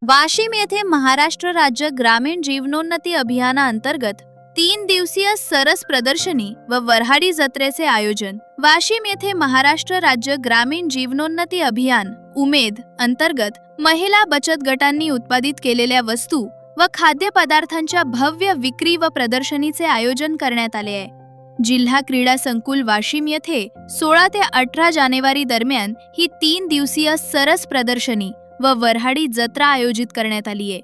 वाशिम येथे महाराष्ट्र राज्य ग्रामीण जीवनोन्नती अभियानाअंतर्गत 3 दिवसीय सरस प्रदर्शनी व वऱ्हाडी जत्रेचे आयोजन। वाशिम येथे महाराष्ट्र राज्य ग्रामीण जीवनोन्नती अभियान उमेद अंतर्गत महिला बचत गटांनी उत्पादित केलेल्या वस्तू व खाद्यपदार्थांच्या भव्य विक्री व प्रदर्शनीचे आयोजन करण्यात आले आहे। जिल्हा क्रीडा संकुल वाशिम येथे 16 ते 18 जानेवारी दरम्यान ही 3 दिवसीय सरस प्रदर्शनी व वऱ्हाडी जत्रा आयोजित करण्यात आली आहे।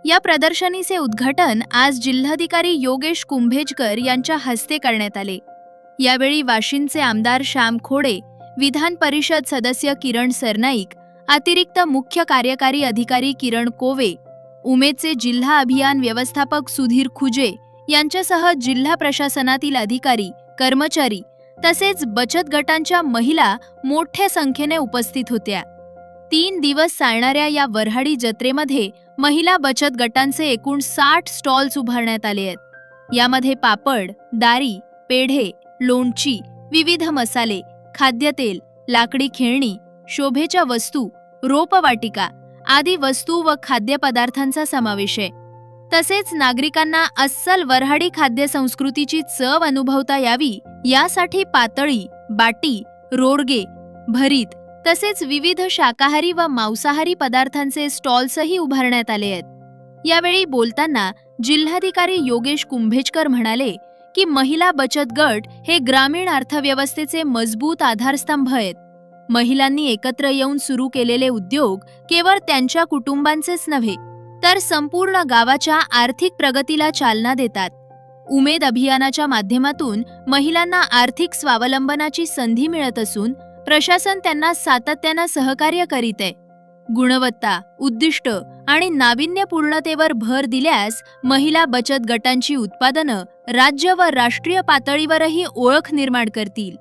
या प्रदर्शनीचे उद्घाटन आज जिल्हाधिकारी योगेश कुंभेजकर यांच्या हस्ते करण्यात आले। यावेळी वाशिमचे आमदार श्याम खोडे, विधान परिषद सदस्य किरण सरनाईक, अतिरिक्त मुख्य कार्यकारी अधिकारी किरण कोवे, उमेदचे जिल्हा अभियान व्यवस्थापक सुधीर खुजे यांच्यासह जिल्हा प्रशासनातील अधिकारी, कर्मचारी तसेच बचत गटांच्या महिला मोठ्या संख्येने उपस्थित होत्या। 3 दिवस चालणाऱ्या या वऱ्हाडी जत्रेमध्ये महिला बचत गटांचे एकूण 60 स्टॉल्स उभारण्यात आले आहेत। यामध्ये पापड, दारी, पेढे, लोणची, विविध मसाले, खाद्यतेल, लाकडी खेळणी, शोभेच्या वस्तू, रोपवाटिका आदी वस्तू व खाद्यपदार्थांचा समावेश आहे। तसेच नागरिकांना अस्सल वऱ्हाडी खाद्य संस्कृतीची चव अनुभवता यावी यासाठी पातळी, बाटी, रोडगे, भरीत तसेच विविध शाकाहारी व मांसाहारी पदार्थांचे स्टॉल्सही उभारण्यात आले आहेत। यावेळी बोलताना जिल्हाधिकारी योगेश कुंभेजकर म्हणाले की महिला बचत गट हे ग्रामीण अर्थव्यवस्थेचे मजबूत आधारस्तंभ आहेत। महिलांनी एकत्र येऊन सुरू केलेले उद्योग केवळ त्यांच्या कुटुंबांचेच नव्हे तर संपूर्ण गावाच्या आर्थिक प्रगतीला चालना देतात। उमेद अभियानाच्या माध्यमातून महिलांना आर्थिक स्वावलंबनाची संधी मिळत असून प्रशासन त्यांना सातत्याने सहकार्य करीत आहे। गुणवत्ता, उद्दिष्ट आणि नाविन्यपूर्णतेवर भर दिल्यास महिला बचत गटांची उत्पादनं राज्य व राष्ट्रीय पातळीवरही ओळख निर्माण करतील।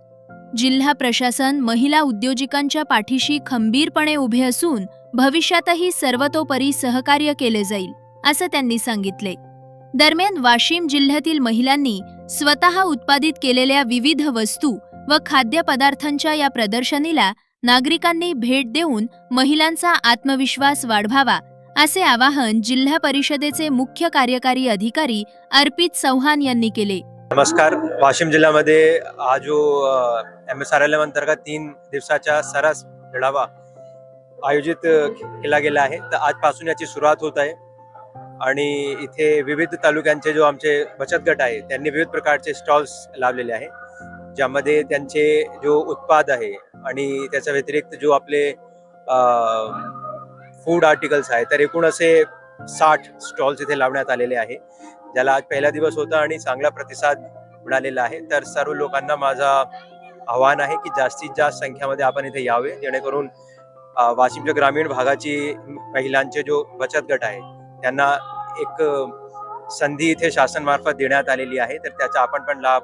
जिल्हा प्रशासन महिला उद्योजकांच्या पाठीशी खंबीरपणे उभे असून भविष्यातही सर्वतोपरी सहकार्य केले जाईल, असं त्यांनी सांगितले। दरम्यान वाशिम जिल्ह्यातील महिलांनी स्वतः उत्पादित केलेल्या विविध वस्तू व खाद्यपदार्थांच्या या प्रदर्शनीला नागरिकांनी भेट देऊन महिलांचा आत्मविश्वास वाढवावा, असे आवाहन जिल्हा परिषदेचे मुख्य कार्यकारी अधिकारी अर्पित चौहान यांनी केले। नमस्कार। वाशिम जिल्ह्यामध्ये हा जो MSRLM अंतर्गत 3 दिवसाचा सरस मेळावा आयोजित केला गेला आहे। तर आजपासून याची सुरुवात होत आहे आणि इथे विविध तालुक्यांचे जो आमचे बचत गट आहे त्यांनी विविध प्रकारचे स्टॉल्स लावलेले आहे, ज्यामध्ये त्यांचे जो उत्पाद आहे आणि त्याच्या व्यतिरिक्त जो आपले फूड आर्टिकल्स आहे, तर एकूण असे 60 स्टॉल्स इथे लावण्यात आलेले आहे, ज्याला आज पहिला दिवस होता आणि चांगला प्रतिसाद मिळालेला आहे। तर सर्व लोकांना माझा आव्हान आहे की जास्तीत जास्त संख्येमध्ये आपण इथे यावे, जेणेकरून वाशिमच्या ग्रामीण भागाची महिलांचे जो बचत गट आहे त्यांना एक संधी इथे शासनामार्फत देण्यात आलेली आहे, तर त्याचा आपण पण लाभ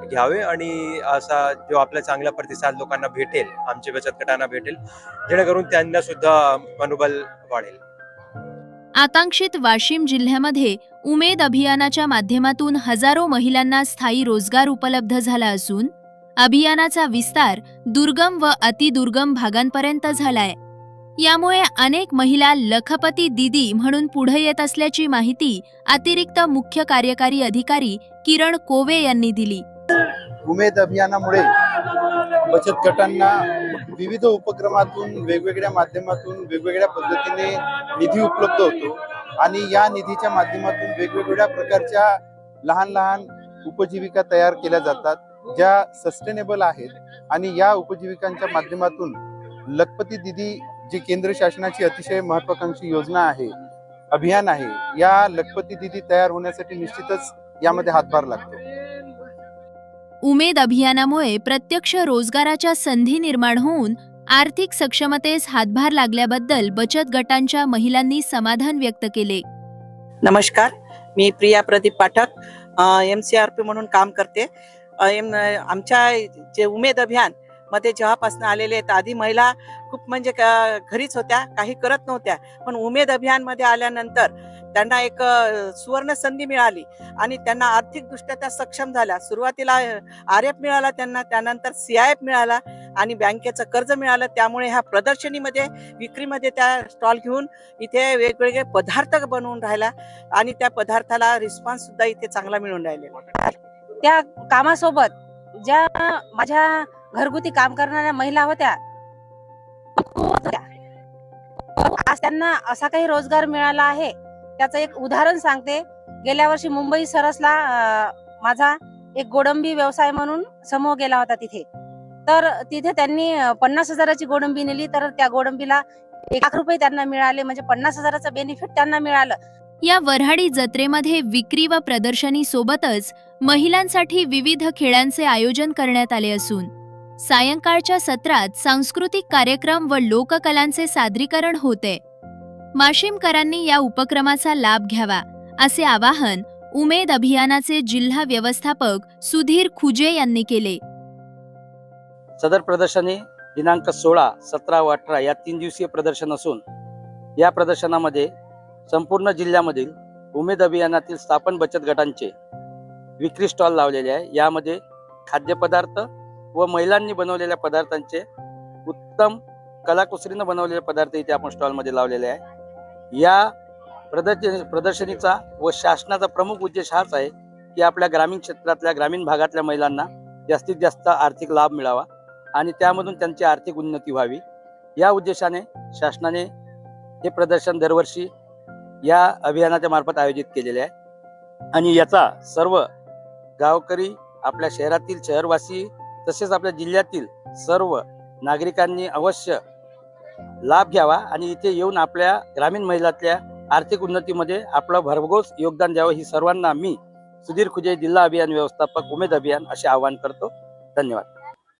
घ्यावे आणि असा जो आपला चांगला प्रतिसाद लोकांना भेटेल, आमच्या बचत गटांना भेटेल, जेणेकरून त्यांना सुद्धा मनोबल वाढेल। आकांक्षित वाशिम जिल्ह्यामध्ये उमेद अभियानाच्या माध्यमातून हजारो महिलांना स्थायी रोजगार उपलब्ध झाला असून अभियानाचा विस्तार दुर्गम व अतिदुर्गम भागांपर्यंत झालाय। यामुळे अनेक महिला लखपती दीदी म्हणून पुढे येत असल्याची माहिती अतिरिक्त मुख्य कार्यकारी अधिकारी किरण कोवे यांनी दिली। उमेद अभियानामुळे बचत गटांना विविध उपक्रमातून, वेगवेगळ्या माध्यमातून, वेगवेगळ्या पद्धतीने निधी उपलब्ध होतो आणि या निधीच्या माध्यमातून वेगवेगळ्या प्रकारच्या लहान लहान उपजीविका तयार केल्या जातात, ज्या सस्टेनेबल आहेत। आणि या उपजीविकांच्या माध्यमातून लखपती दीदी जी केंद्र शासनाची अतिशय महत्त्वाकांक्षी योजना आहे, अभियान आहे, या लखपती दीदी तयार होण्यासाठी निश्चितच यामध्ये हातभार लागतो। उमेद अभियानामुळे प्रत्यक्ष रोजगाराच्या संधी निर्माण होऊन आर्थिक सक्षमतेस हातभार लागल्याबद्दल बचत गटांच्या महिलांनी समाधान व्यक्त केले। नमस्कार, मी प्रिया प्रदीप पाठक MCRP म्हणून काम करते। आमच्या जे उमेद अभियान मध्ये जेव्हापासून आलेले आहेत, आधी महिला खूप म्हणजे घरीच होत्या, काही करत नव्हत्या, पण उमेद अभियान मध्ये आल्यानंतर त्यांना एक सुवर्ण संधी मिळाली आणि त्यांना आर्थिकदृष्ट्या त्या सक्षम झाल्या. सुरुवातीला RF मिळाला त्यांना, त्यानंतर CIF मिळाला आणि बँकेचं कर्ज मिळालं. त्यामुळे ह्या प्रदर्शनीमध्ये विक्रीमध्ये त्या स्टॉल घेऊन इथे वेगवेगळे पदार्थ बनवून राहिला आणि त्या पदार्थाला रिस्पॉन्स सुद्धा इथे चांगला मिळून राहिलेला. त्या कामासोबत ज्या माझ्या घरगुती काम करणाऱ्या महिला होत्या, आज त्यांना असा काही रोजगार मिळाला आहे. त्याचं एक उदाहरण सांगते. गेल्या वर्षी मुंबई सरसला माझा एक गोडंबी व्यवसाय म्हणून समूह गेला होता तिथे. तर तिथे त्यांनी 50,000ची गोडंबी नेली, तर त्या गोडंबीला 1 लाख रुपये त्यांना मिळाले. म्हणजे 50,000चं बेनिफिट त्यांना मिळालं. या वऱ्हाडी जत्रेमध्ये विक्री व प्रदर्शनी सोबतच महिलांसाठी विविध खेळांचे आयोजन करण्यात आले असून सायंकाळच्या सत्रात सांस्कृतिक कार्यक्रम व लोककलांचे सादरीकरण होते. वाशिमकरांनी या उपक्रमाचा लाभ घ्यावा असे आवाहन उमेद अभियानाचे जिल्हा व्यवस्थापक सुधीर खुजे यांनी केले. सदर प्रदर्शनी दिनांक 16, 17 व 18 या 3 दिवसीय प्रदर्शन असून या प्रदर्शनामध्ये संपूर्ण जिल्ह्यामधील उमेद अभियानातील स्थापन बचत गटांचे विक्री स्टॉल लावलेले आहे. यामध्ये खाद्यपदार्थ व महिलांनी बनवलेल्या पदार्थांचे उत्तम कलाकुसरीनं बनवलेले पदार्थ इथे आपण स्टॉलमध्ये लावलेले आहे. या प्रदर्शनीचा व शासनाचा प्रमुख उद्देश हाच आहे की आपल्या ग्रामीण क्षेत्रातल्या, ग्रामीण भागातल्या महिलांना जास्तीत जास्त आर्थिक लाभ मिळावा आणि त्यामधून त्यांची आर्थिक उन्नती व्हावी. या उद्देशाने शासनाने हे प्रदर्शन दरवर्षी या अभियानाच्या मार्फत आयोजित केलेले आहे आणि याचा सर्व गावकरी, आपल्या शहरातील शहरवासी तसेच आपल्या जिल्ह्यातील सर्व नागरिकांनी अवश्य लाभ घ्यावा आणि इथे येऊन आपल्या ग्रामीण महिलातल्या आर्थिक उन्नतीमध्ये आपलं भरघोस योगदान द्यावं. ही सर्वांना मी सुधीर खुजे, जिल्हा अभियान व्यवस्थापक, उमेद अभियान असे आवाहन करतो. धन्यवाद.